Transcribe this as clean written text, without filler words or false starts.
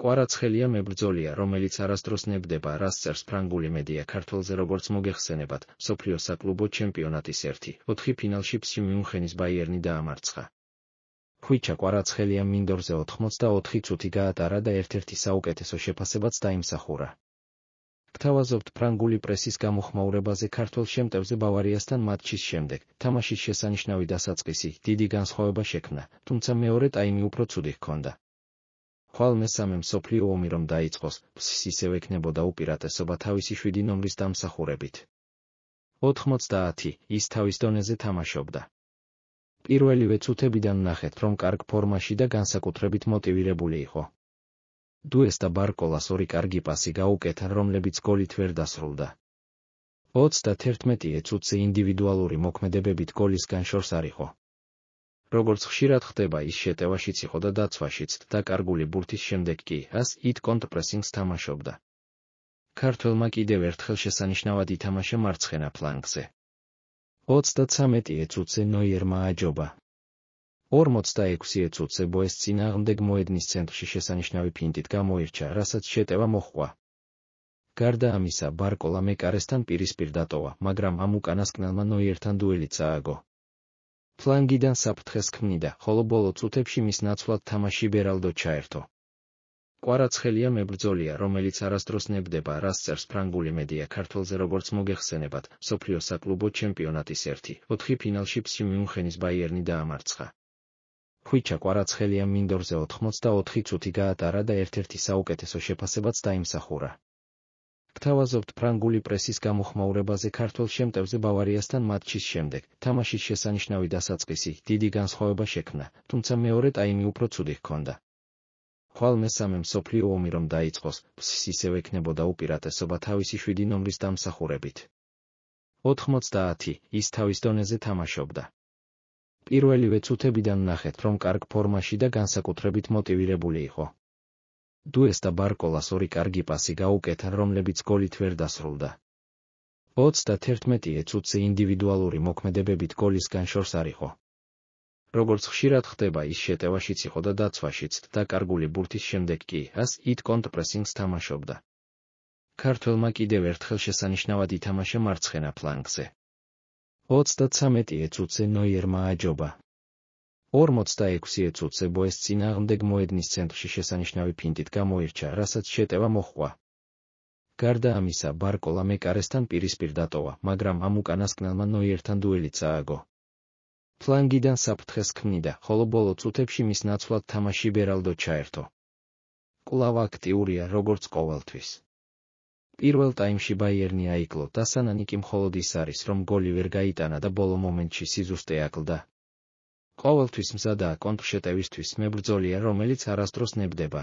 კვარაცხელია მებრძოლია, რომელიც არასდროს ნებდება, რაც წერს ფრანგული მედია ქართველზე, როგორც მოგეხსენებათ, მსოფლიო საკლუბო ჩემპიონატის 1-4 ფინალში ფსი მიუნხენის ბაიერნი დაამარცხა. ხვიჩა კვარაცხელია მინდორზე 84 წუთი გაატარა და ერთ-ერთი საუკეთესო შეფასებაც დაიმსახურა. გთავაზობთ ფრანგული პრესის გამოხმაურებაზე ქართველ შემტევზე ბავარიასთან მატჩის შემდეგ. თამაშის შესანიშნავი დასაწყისი დიდი განსხვავება შექმნა, თუმცა მეორე ტაიმი უფრო ცუდი ჰქონდა. ხვალ მესამე მსოფლიო ომი რომ დაიწყოს, ფსს ისევ ექნებოდა უპირატესობა თავისი 7 ნომრის დამსახურებით. 90 ის თავის დონეზე თამაშობდა. პირველივე წუთებიდან ნახეთ, რომ კარგ ფორმაში და განსაკუთრებით მოტივირებული იყო. დუეს და ბარკოლას 2 კარგი პასი გაუკეთა, რომლებიც გოლით ვერ დასრულდა. 31 წუთზე ინდივიდუალური მოქმედებებით გოლისგან შორს არ იყო. როგორც ხშირად ხდება, ის შეტევაშიც იყო და დაცვაშიც, და კარგული ბურთის შემდეგ კი კონტრპრესინგს თამაშობდა. ქართველმა კიდევ ერთხელ შესანიშნავად ითამაშა მარცხენა ფლანგზე. 33 წუთზე ნოიერმა აჯობა. 46 წუთზე ბოეს წინააღმდეგ მოედნის ცენტრში შესანიშნავი ფინტით გამოირჩა, რასაც შეტევა მოჰყვა. გარდა ამისა, ბარკოლა მეკარესთან პირისპირ დატოვა, მაგრამ ამ უკანასკნელმა ნოიერთან დუელი წააგო. ფლანგიდან საფრთხეს ქმნიდა, ხოლო ბოლო წუთებში მის ნაცვლად თამაში ბერალდო ჩაერთო. კვარაცხელია მებრძოლია, რომელიც არასდროს ნებდება, რაც წერს ფრანგული მედია ქართველზე, როგორც მოგეხსენებათ, მსოფლიო საკლუბო ჩემპიონატის 1-4 ფინალში ფსი მიუნხენის ბაიერნი დაამარცხა. ხვიჩა კვარაცხელია მინდორზე 84 წუთი გაატარა და ერთ-ერთი საუკეთესო შეფასებაც დაიმსახურა. გთავაზობთ ფრანგული პრესის გამოხმაურებაზე ქართველ შემტევზე ბავარიასთან მატჩის შემდეგ. თამაშის შესანიშნავი დასაწყისი დიდი განსხვავება შექმნა, თუმცა მეორე ტაიმი უფრო ცუდი ჰქონდა. ხვალ მესამე მსოფლიო ომი რომ დაიწყოს, ფსს ისევ ექნებოდა უპირატესობა თავისი 7 ნომრის დამსახურებით. 90 ის თავის დონეზე თამაშობდა. პირველივე წუთებიდან ნახეთ, რომ კარგ ფორმაში და განსაკუთრებით მოტივირებული იყო. დუეს და ბარკოლას 2 კარგი პასი გაუკეთა, რომლებიც გოლით ვერ დასრულდა. 31 წუთზე ინდივიდუალური მოქმედებებით გოლისგან შორს არ იყო. როგორც ხშირად ხდება, ის შეტევაშიც იყო და დაცვაშიც, და კარგული ბურთის შემდეგ კი კონტრპრესინგს თამაშობდა. ქართველმა კიდევ ერთხელ შესანიშნავად ითამაშა მარცხენა ფლანგზე. 33 წუთზე ნოიერმა აჯობა. 46 წუთზე ბოეს წინააღმდეგ მოედნის ცენტრში შესანიშნავი ფინტით გამოირჩა, რასაც შეტევა მოჰყვა. გარდა ამისა, ბარკოლა მეკარესთან პირისპირ დატოვა, მაგრამ ამ უკანასკნელმა ნოიერთან დუელი წააგო. ფლანგიდან საფრთხეს ქმნიდა, ხოლო ბოლო წუთებში მის ნაცვლად თამაში ბერალდო ჩაერთო. კვლავ აქტიურია, როგორც ყოველთვის. პირველ ტაიმში ბაიერნი აიკლო, დასანანი კი მხოლოდ ის არის, რომ გოლი ვერ გაიტანა და ბოლო მომენტში სიზუსტე აკლდა. ყოველთვის მზადაა კონტრშეტევისთვის, მებრძოლია, რომელიც არასდროს ნებდება.